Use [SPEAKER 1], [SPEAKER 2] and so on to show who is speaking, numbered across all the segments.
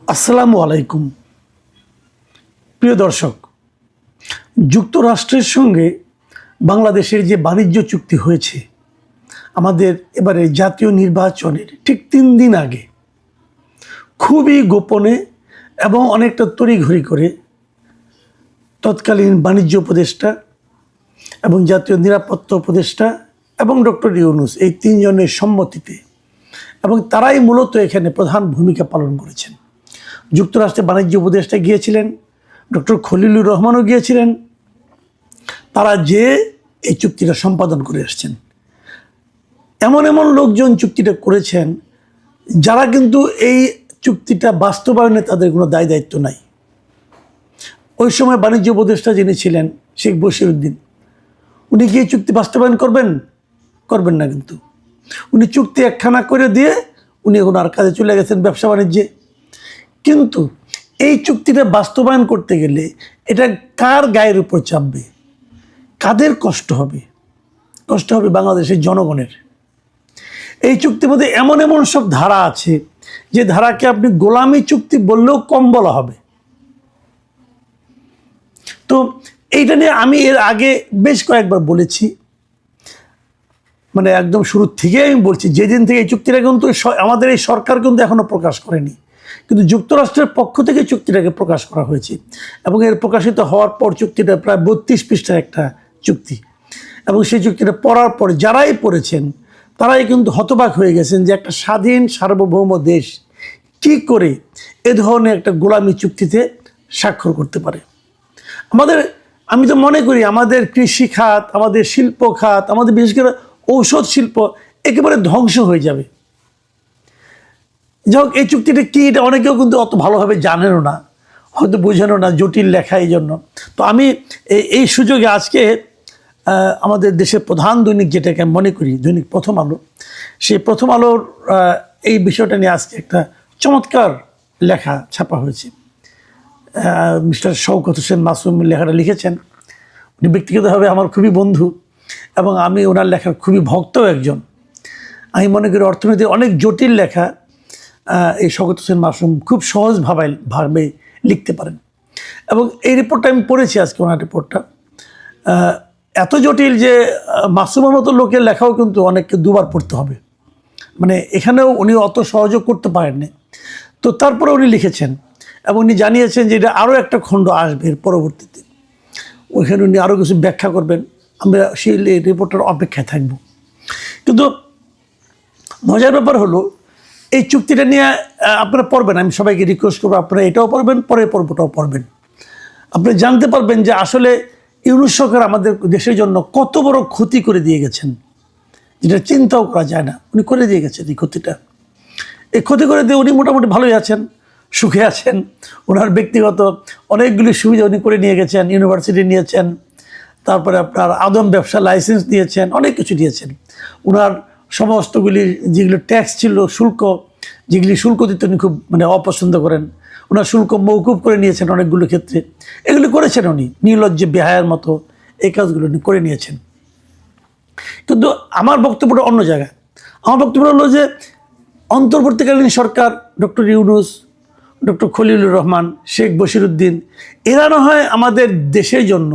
[SPEAKER 1] আসসালামু আলাইকুম। প্রিয় দর্শক, যুক্তরাষ্ট্রের সঙ্গে বাংলাদেশের যে বাণিজ্য চুক্তি হয়েছে আমাদের এবারে জাতীয় নির্বাচনের ঠিক 3 দিন আগে, খুবই গোপনে এবং অনেকটা তড়িঘড়ি করে তৎকালীন বাণিজ্য উপদেষ্টা এবং জাতীয় নিরাপত্তা উপদেষ্টা এবং ডক্টর ইউনূস, এই 3 জনের সম্মতিতে, এবং তারাই মূলত এখানে প্রধান ভূমিকা পালন করেছেন। যুক্তরাষ্ট্রে বাণিজ্য উপদেষ্টা গিয়েছিলেন, ডক্টর খলিলুর রহমানও গিয়েছিলেন। তারা যে এই চুক্তিটা সম্পাদন করে আসছেন, এমন এমন লোকজন চুক্তিটা করেছেন যারা কিন্তু এই চুক্তিটা বাস্তবায়নে তাদের কোনো দায় দায়িত্ব নাই। ওই সময় বাণিজ্য উপদেষ্টা যিনি ছিলেন শেখ বশিরউদ্দিন, উনি কি এই চুক্তি বাস্তবায়ন করবেন না, কিন্তু উনি চুক্তি একখানা করে দিয়ে উনি এখন আর কাজে চলে গেছেন ব্যবসা বাণিজ্যে। কিন্তু এই চুক্তিটা বাস্তবায়ন করতে গেলে এটা কার গায়ের উপর চাপবে, কাদের কষ্ট হবে? কষ্ট হবে বাংলাদেশের জনগণের। এই চুক্তির মধ্যে এমন এমন সব ধারা আছে যে ধারাকে আপনি গোলামি চুক্তি বললেও কম বলা হবে। তো এইটা নিয়ে আমি এর আগে বেশ কয়েকবার বলেছি, মানে একদম শুরু থেকে আমি বলছি, যেদিন থেকে এই চুক্তিটা কিন্তু আমাদের এই সরকার কিন্তু এখনো প্রকাশ করেনি, কিন্তু যুক্তরাষ্ট্রের পক্ষ থেকে চুক্তিটাকে প্রকাশ করা হয়েছে এবং এর প্রকাশিত হওয়ার পর চুক্তিটা প্রায় 32 পৃষ্ঠার একটা চুক্তি। এবং সেই চুক্তিটা পড়ার পর যারাই পড়েছেন তারাই কিন্তু হতবাক হয়ে গেছেন যে একটা স্বাধীন সার্বভৌম দেশ কি করে এ ধরনের একটা গোলামি চুক্তিতে স্বাক্ষর করতে পারে। আমি তো মনে করি আমাদের কৃষি খাত, আমাদের শিল্প খাত, আমাদের বিশেষ করে ঔষধ শিল্প একেবারে ধ্বংস হয়ে যাবে। যাই হোক, এই চুক্তিটা কি এটা অনেকেও কিন্তু অত ভালোভাবে জানেনও না, হয়তো বোঝেনও না, জটিল লেখা। এই জন্য তো আমি এই সুযোগে আজকে আমাদের দেশের প্রধান দৈনিক, যেটাকে আমি মনে করি দৈনিক প্রথম আলো, সেই প্রথম আলোর এই বিষয়টা নিয়ে আজকে একটা চমৎকার লেখা ছাপা হয়েছে। মিস্টার শওকত হোসেন মাসুম লেখাটা লিখেছেন। উনি ব্যক্তিগতভাবে আমার খুবই বন্ধু এবং আমি ওনার লেখার খুবই ভক্তও একজন। আমি মনে করি অর্থনীতির অনেক জটিল লেখা এই শওকত হোসেন মাসুম খুব সহজভাবে লিখতে পারেন। এবং এই রিপোর্টটা আমি পড়েছি আজকে, ওনার রিপোর্টটা এত জটিল যে মাসুমের মতো লোকের লেখাও কিন্তু অনেককে দুবার পড়তে হবে। মানে এখানেও উনি অত সহযোগ করতে পারেননি, তো তারপরে উনি লিখেছেন এবং উনি জানিয়েছেন যে এটা আরও একটা খণ্ড আসবে এর পরবর্তীতে, ওইখানে উনি আরও কিছু ব্যাখ্যা করবেন। আমরা সেই রিপোর্টের অপেক্ষায় থাকব। কিন্তু মজার ব্যাপার হলো, এই চুক্তিটা নিয়ে আপনারা পড়বেন, আমি সবাইকে রিকোয়েস্ট করবো আপনারা এটাও পড়বেন, পরের পর্বটাও পড়বেন। আপনি জানতে পারবেন যে আসলে ইউনূস সরকার আমাদের দেশের জন্য কত বড় ক্ষতি করে দিয়ে গেছেন, যেটা চিন্তাও করা যায় না। উনি করে দিয়ে গেছেন এই ক্ষতিটা। এই ক্ষতি করে দিয়ে উনি মোটামুটি ভালোই আছেন, সুখে আছেন। ওনার ব্যক্তিগত অনেকগুলি সুবিধা উনি করে নিয়ে গেছেন। ইউনিভার্সিটি নিয়েছেন, তারপরে আপনার আদম ব্যবসা লাইসেন্স নিয়েছেন, অনেক কিছু নিয়েছেন। ওনার সমস্তগুলি যেগুলো ট্যাক্স ছিল, যেগুলি শুল্ক দিতে উনি খুব অপছন্দ করেন, ওনার শুল্ক মৌকুব করে নিয়েছেন অনেকগুলো ক্ষেত্রে। এগুলি করেছেন উনি নির্লজ্জে বেহায়ার মতো, এই কাজগুলো উনি করে নিয়েছেন। কিন্তু আমার বক্তব্যটা অন্য জায়গায়। আমার বক্তব্য হলো যে অন্তর্বর্তীকালীন সরকার, ডক্টর ইউনূস, ডক্টর খলিলুর রহমান, শেখ বশিরউদ্দিন, এরা না হয় আমাদের দেশের জন্য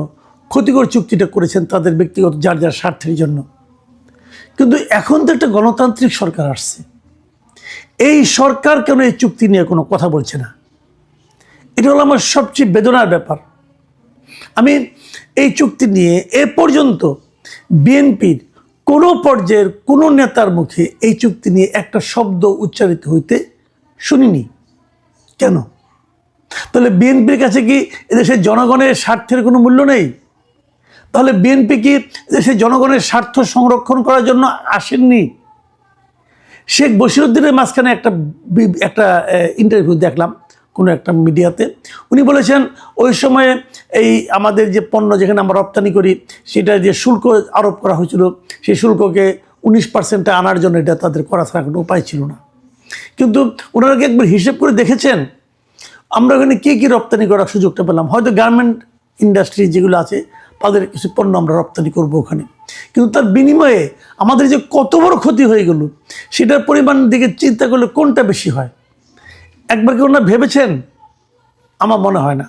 [SPEAKER 1] ক্ষতিকর চুক্তিটা করেছেন তাদের ব্যক্তিগত যার যার স্বার্থের জন্য। কিন্তু এখন তো একটা গণতান্ত্রিক সরকার আসছে, এই সরকার কেন এই চুক্তি নিয়ে কোনো কথা বলছে না? এটা হলো আমার সবচেয়ে বেদনার ব্যাপার। আমি এই চুক্তি নিয়ে এ পর্যন্ত বিএনপির কোনো পর্যায়ের কোনো নেতার মুখে এই চুক্তি নিয়ে একটা শব্দ উচ্চারিত হইতে শুনিনি। কেন? তাহলে বিএনপির কাছে কি এদেশের জনগণের স্বার্থের কোনো মূল্য নেই? তাহলে বিএনপি কি দেশের জনগণের স্বার্থ সংরক্ষণ করার জন্য আসেননি? শেখ বশিরউদ্দিনের মাঝখানে একটা ইন্টারভিউ দেখলাম কোনো একটা মিডিয়াতে। উনি বলেছেন ওই সময়ে এই আমাদের যে পণ্য যেখানে আমরা রপ্তানি করি সেটা যে শুল্ক আরোপ করা হয়েছিল, সেই শুল্ককে 19% আনার জন্য এটা তাদের করা ছাড়া কোনো উপায় ছিল না। কিন্তু ওনারা কি একবার হিসেব করে দেখেছেন আমরা ওখানে কী কী রপ্তানি করার সুযোগটা পেলাম? হয়তো গার্মেন্ট ইন্ডাস্ট্রি যেগুলো আছে তাদের কিছু পণ্য আমরা রপ্তানি করব ওখানে, কিন্তু তার বিনিময়ে আমাদের যে কত বড় ক্ষতি হয়ে গেল সেটার পরিমাণ দিকে চিন্তা করলে কোনটা বেশি হয়? একবার কি ওনারা ভেবেছেন? আমার মনে হয় না।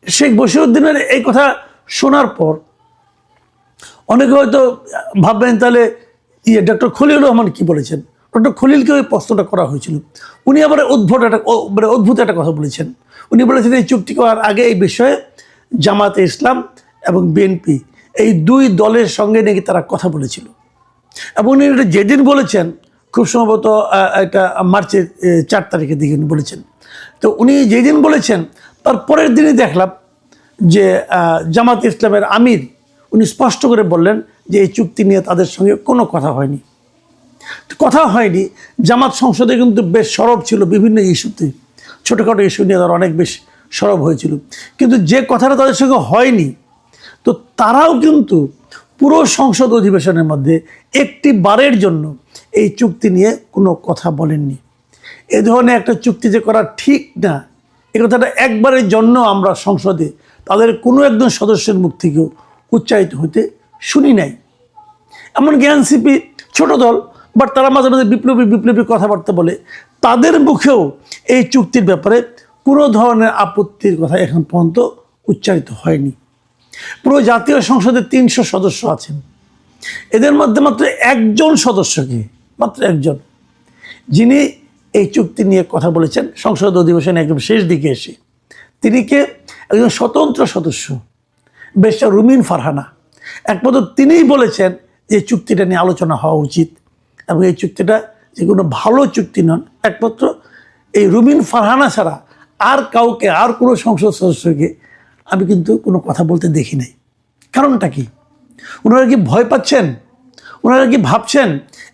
[SPEAKER 1] শেখ বশিরউদ্দিনের এই কথা শোনার পর অনেকে হয়তো ভাববেন তাহলে ডক্টর খলিলুর রহমান কি বলেছেন। ডক্টর খলিলকে ওই প্রশ্নটা করা হয়েছিল। উনি আবার অদ্ভুত একটা কথা বলেছেন। উনি বলেছেন এই চুক্তি করার আগে এই বিষয়ে জামাতে ইসলাম এবং বিএনপি এই দুই দলের সঙ্গে নাকি তারা কথা বলেছিল, এবং উনি এটা যেদিন বলেছেন খুব সম্ভবত এটা মার্চের 4 তারিখের দিকে উনি বলেছেন। তো উনি যেদিন বলেছেন তার পরের দিনই দেখলাম যে জামাত ইসলামের আমির উনি স্পষ্ট করে বললেন যে এই চুক্তি নিয়ে তাদের সঙ্গে কোনো কথা হয়নি। কথা হয়নি। জামাত সংসদে কিন্তু বেশ সরব ছিল বিভিন্ন ইস্যুতে, ছোটোখাটো ইস্যু নিয়ে তারা অনেক বেশ সরব হয়েছিল, কিন্তু যে কথাটা তাদের সঙ্গে হয়নি, তো তারাও কিন্তু পুরো সংসদ অধিবেশনের মধ্যে একটি বারের জন্য এই চুক্তি নিয়ে কোনো কথা বলেননি। এ ধরনের একটা চুক্তি যে করা ঠিক না, এ কথাটা একবারের জন্য আমরা সংসদে তাদের কোনো একজন সদস্যের মুখ থেকেও উচ্চারিত হতে শুনি নাই। এমনকি এনসিপি ছোট দল, বাট তারা মাঝে মাঝে বিপ্লবী কথাবার্তা বলে, তাদের মুখেও এই চুক্তির ব্যাপারে কোনো ধরনের আপত্তির কথা এখন পর্যন্ত উচ্চারিত হয়নি। পুরো জাতীয় সংসদে 300 সদস্য আছেন, এদের মধ্যে মাত্র একজন সদস্যকে, মাত্র একজন, যিনি এই চুক্তি নিয়ে কথা বলেছেন সংসদ অধিবেশনে একদম শেষ দিকে এসে, তিনি কে? একজন স্বতন্ত্র সদস্য বেশটা রুমিন ফারহানা। একমাত্র তিনিই বলেছেন যে চুক্তিটা নিয়ে আলোচনা হওয়া উচিত, এবং এই চুক্তিটা যে কোনো ভালো চুক্তি নন। একমাত্র এই রুমিন ফারহানা ছাড়া আর কাউকে, আর কোনো সংসদ সদস্যকে আমি কিন্তু কোনো কথা বলতে দেখি নাই। কারণটা কি? ওনারা কি ভয় পাচ্ছেন? ওনারা কি ভাবছেন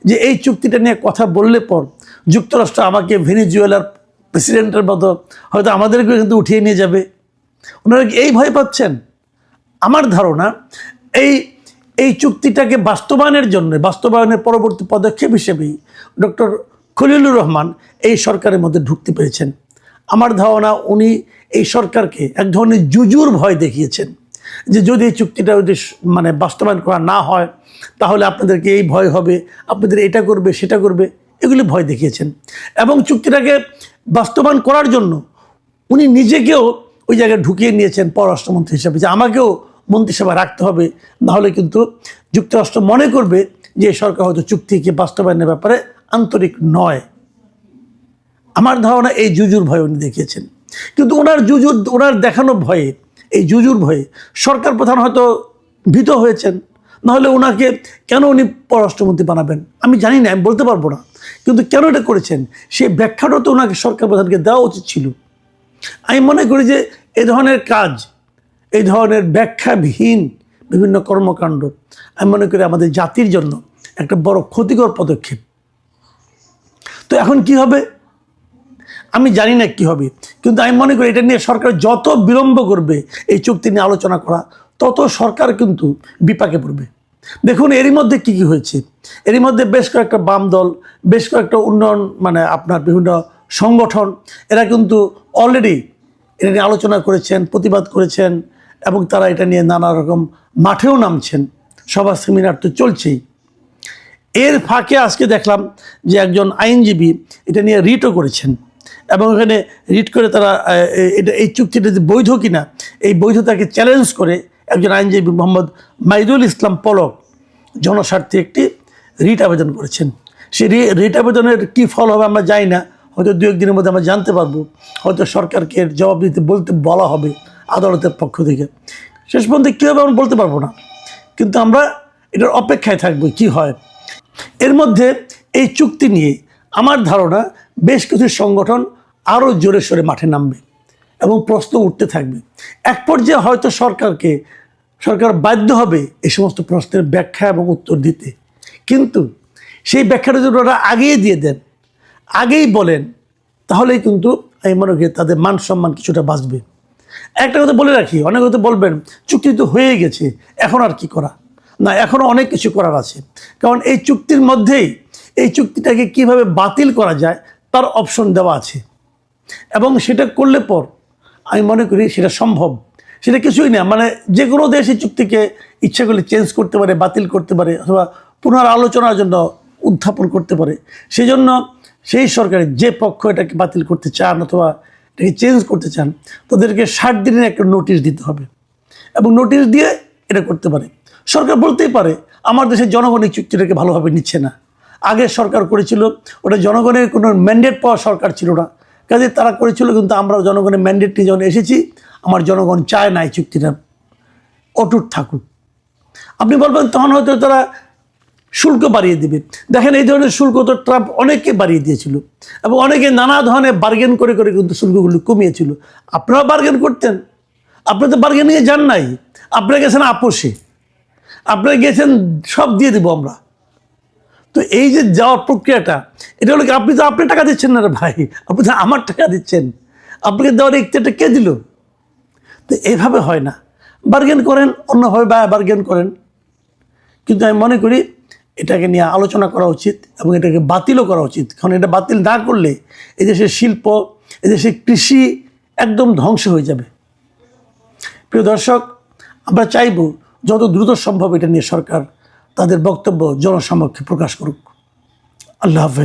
[SPEAKER 1] যে এই চুক্তিটা নিয়ে কথা বললে পর যুক্তরাষ্ট্র আমাকে ভেনেজুয়েলার প্রেসিডেন্টের মতো হয়তো আমাদেরকে কিন্তু উঠিয়ে নিয়ে যাবে? ওনারা কি এই ভয় পাচ্ছেন? আমার ধারণা এই চুক্তিটাকে বাস্তবায়নের পরবর্তী পদক্ষেপ হিসেবেই ডক্টর খলিলুর রহমান এই সরকারের মধ্যে ঢুকতে পেরেছেন। আমার ধারণা উনি এই সরকারকে এক ধরনের জুজুর ভয় দেখিয়েছেন, যে যদি এই চুক্তিটা যদি বাস্তবায়ন করা না হয় তাহলে আপনাদেরকে এই ভয় হবে, আপনাদের এটা করবে সেটা করবে, এগুলি ভয় দেখিয়েছেন। এবং চুক্তিটাকে বাস্তবায়ন করার জন্য উনি নিজেকেও ওই জায়গায় ঢুকিয়ে নিয়েছেন পররাষ্ট্রমন্ত্রী হিসাবে, যে আমাকেও মন্ত্রিসভা রাখতে হবে, নাহলে কিন্তু যুক্তরাষ্ট্র মনে করবে যে সরকার হয়তো চুক্তিকে বাস্তবায়নের ব্যাপারে আন্তরিক নয়। আমার ধারণা এই জুজুর ভয় উনি দেখিয়েছেন। কিন্তু ওনার দেখানো ভয়ে, এই জুজুর ভয়ে সরকার প্রধান হয়তো ভীত হয়েছেন, নাহলে ওনাকে কেন উনি পররাষ্ট্রমন্ত্রী বানাবেন আমি জানি না, আমি বলতে পারবো না। কিন্তু কেন এটা করেছেন সেই ব্যাখ্যাটা তো ওনাকে সরকার প্রধানকে দেওয়া উচিত ছিল। আমি মনে করি যে এই ধরনের কাজ, এই ধরনের ব্যাখ্যাবিহীন বিভিন্ন কর্মকাণ্ড আমি মনে করি আমাদের জাতির জন্য একটা বড় ক্ষতিকর পদক্ষেপ। তো এখন কি হবে আমি জানি না কি হবে, কিন্তু আমি মনে করি এটা নিয়ে সরকার যত বিলম্ব করবে এই চুক্তি নিয়ে আলোচনা করা, তত সরকার কিন্তু বিপাকে পড়বে। দেখুন এরই মধ্যে কি হয়েছে, এরই মধ্যে বেশ কয়েকটা বাম দল, বেশ কয়েকটা উন্নয়ন আপনার বিভিন্ন সংগঠন, এরা কিন্তু অলরেডি এটা নিয়ে আলোচনা করেছেন, প্রতিবাদ করেছেন, এবং তারা এটা নিয়ে নানা রকম মাঠেও নামছেন, সভা সেমিনার তো চলছেই। এর ফাঁকে আজকে দেখলাম যে একজন আইনজীবী এটা নিয়ে রিটও করেছেন, এবং এখানে রিট করে তারা এই চুক্তিটা যে বৈধ কিনা এই বৈধতাকে চ্যালেঞ্জ করে একজন আইনজীবী মোহাম্মদ মাইদুল ইসলাম পলক জনস্বার্থে একটি রিট আবেদন করেছেন। সেই রিট আবেদনের কী ফল হবে আমরা জানি না, হয়তো 2-1 দিনের মধ্যে আমরা জানতে পারবো, হয়তো সরকারকে এর জবাব দিতে বলা হবে আদালতের পক্ষ থেকে। শেষ পর্যন্ত কী হবে আমরা বলতে পারবো না, কিন্তু আমরা এটার অপেক্ষায় থাকবো কি হয়। এর মধ্যে এই চুক্তি নিয়ে আমার ধারণা বেশ কিছু সংগঠন আরও জোরে সোরে মাঠে নামবে এবং প্রশ্ন উঠতে থাকবে। এক পর্যায়ে হয়তো সরকার বাধ্য হবে এই সমস্ত প্রশ্নের ব্যাখ্যা এবং উত্তর দিতে, কিন্তু সেই ব্যাখ্যাটা যদি ওরা আগেই দিয়ে দেন, আগেই বলেন, তাহলেই কিন্তু আমি মনে করি তাদের মান সম্মান কিছুটা বাঁচবে। একটা কথা বলে রাখি, অনেক হয়তো বলবেন চুক্তি তো হয়ে গেছে, এখন আর কি করা? না, এখনও অনেক কিছু করার আছে, কারণ এই চুক্তির মধ্যেই এই চুক্তিটাকে কিভাবে বাতিল করা যায় তার অপশন দেওয়া আছে, এবং সেটা করলে পর আমি মনে করি সেটা সম্ভব। সেটা কিছুই না, যে কোনো দেশ এই চুক্তিকে ইচ্ছা করলে চেঞ্জ করতে পারে, বাতিল করতে পারে, অথবা পুনরালোচনার জন্য উত্থাপন করতে পারে। সেই জন্য সেই সরকারের যে পক্ষ এটাকে বাতিল করতে চান অথবা এটাকে চেঞ্জ করতে চান, তাদেরকে 60 দিনের একটা নোটিশ দিতে হবে এবং নোটিশ দিয়ে এটা করতে পারে। সরকার বলতেই পারে আমার দেশের জনগণ এই চুক্তিটাকে ভালোভাবে নিচ্ছে না। আগে সরকার করেছিল, ওটা জনগণের কোনো ম্যান্ডেট পাওয়া সরকার ছিল না, কাজে তারা করেছিল। কিন্তু আমরা জনগণের ম্যান্ডেট নিয়ে যখন এসেছি, আমার জনগণ চায় না এই চুক্তিটা অটুট থাকুক। আপনি বলবেন তখন হয়তো তারা শুল্ক বাড়িয়ে দেবে। দেখেন, এই ধরনের শুল্ক তো ট্রাম্প অনেককে বাড়িয়ে দিয়েছিল এবং অনেকে নানা ধরনের বার্গেন করে করে কিন্তু শুল্কগুলো কমিয়েছিল। আপনারা বার্গেন করতেন? আপনি তো বার্গেনিংয়ে যান নাই, আপনারা গেছেন আপোষে, আপনারা গেছেন সব দিয়ে দেবো আমরা। তো এই যে যাওয়ার প্রক্রিয়াটা, এটা হলো কি, আপনি তো আপনি টাকা দিচ্ছেন না রে ভাই, আপনি তো আমার টাকা দিচ্ছেন, আপনাকে দেওয়ার ইখতিয়ারটা কে দিল? তো এইভাবে হয় না। বার্গেন করেন, অন্যভাবে বার্গেন করেন, কিন্তু আমি মনে করি এটাকে নিয়ে আলোচনা করা উচিত এবং এটাকে বাতিলও করা উচিত। কারণ এটা বাতিল না করলে এদেশের শিল্প, এদেশের কৃষি একদম ধ্বংস হয়ে যাবে। প্রিয় দর্শক, আমরা চাইব যত দ্রুত সম্ভব এটা নিয়ে সরকার তাদের বক্তব্য জনসমক্ষে প্রকাশ করুক। আল্লাহ হাফেজ।